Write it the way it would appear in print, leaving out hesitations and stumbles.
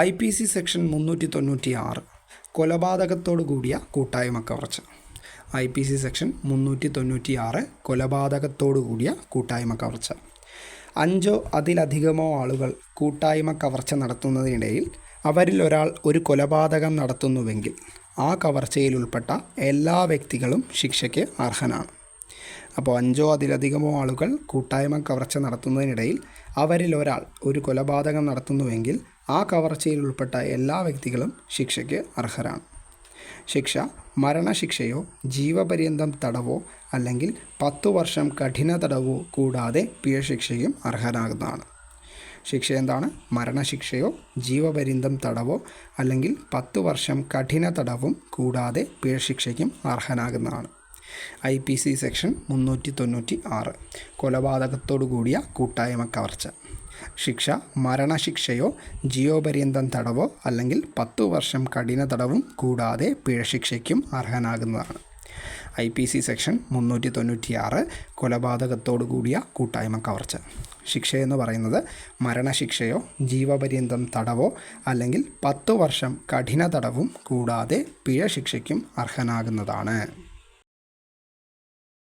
IPC section 396 കൊലപാതകത്തോടു കൂടിയ കൂട്ടായ്മ കവർച്ച. IPC സെക്ഷൻ 396 കൊലപാതകത്തോടു കൂടിയ കൂട്ടായ്മ കവർച്ച. 5 അതിലധികമോ ആളുകൾ കൂട്ടായ്മ കവർച്ച നടത്തുന്നതിനിടയിൽ അവരിൽ ഒരാൾ ഒരു കൊലപാതകം നടത്തുന്നുവെങ്കിൽ ആ കവർച്ചയിൽ ഉൾപ്പെട്ട എല്ലാ വ്യക്തികളും ശിക്ഷയ്ക്ക് അർഹനാണ്. അപ്പോൾ 5 അതിലധികമോ ആളുകൾ കൂട്ടായ്മ കവർച്ച നടത്തുന്നതിനിടയിൽ അവരിൽ ഒരാൾ ഒരു കൊലപാതകം നടത്തുന്നുവെങ്കിൽ ആ കവർച്ചയിൽ ഉൾപ്പെട്ട എല്ലാ വ്യക്തികളും ശിക്ഷയ്ക്ക് അർഹരാണ്. ശിക്ഷ മരണശിക്ഷയോ ജീവപര്യന്തം തടവോ അല്ലെങ്കിൽ 10 വർഷം കഠിന തടവോ കൂടാതെ പിഴശിക്ഷയും അർഹനാകുന്നതാണ്. ശിക്ഷ എന്താണ്? മരണശിക്ഷയോ ജീവപര്യന്തം തടവോ അല്ലെങ്കിൽ 10 വർഷം കഠിന തടവും കൂടാതെ പിഴശിക്ഷയ്ക്കും അർഹനാകുന്നതാണ്. IPC സെക്ഷൻ 396 കൊലപാതകത്തോടു കൂടിയ കൂട്ടായ്മ കവർച്ച. ശിക്ഷ മരണശിക്ഷയോ ജീവപര്യന്തം തടവോ അല്ലെങ്കിൽ 10 വർഷം കഠിന തടവും കൂടാതെ പിഴശിക്ഷയ്ക്കും അർഹനാകുന്നതാണ്. IPC സെക്ഷൻ 396 കൊലപാതകത്തോടു കൂടിയ കൂട്ടായ്മ കവർച്ച. ശിക്ഷയെന്ന് പറയുന്നത് മരണശിക്ഷയോ ജീവപര്യന്തം തടവോ അല്ലെങ്കിൽ 10 വർഷം കഠിന തടവും കൂടാതെ പിഴശിക്ഷയ്ക്കും അർഹനാകുന്നതാണ്.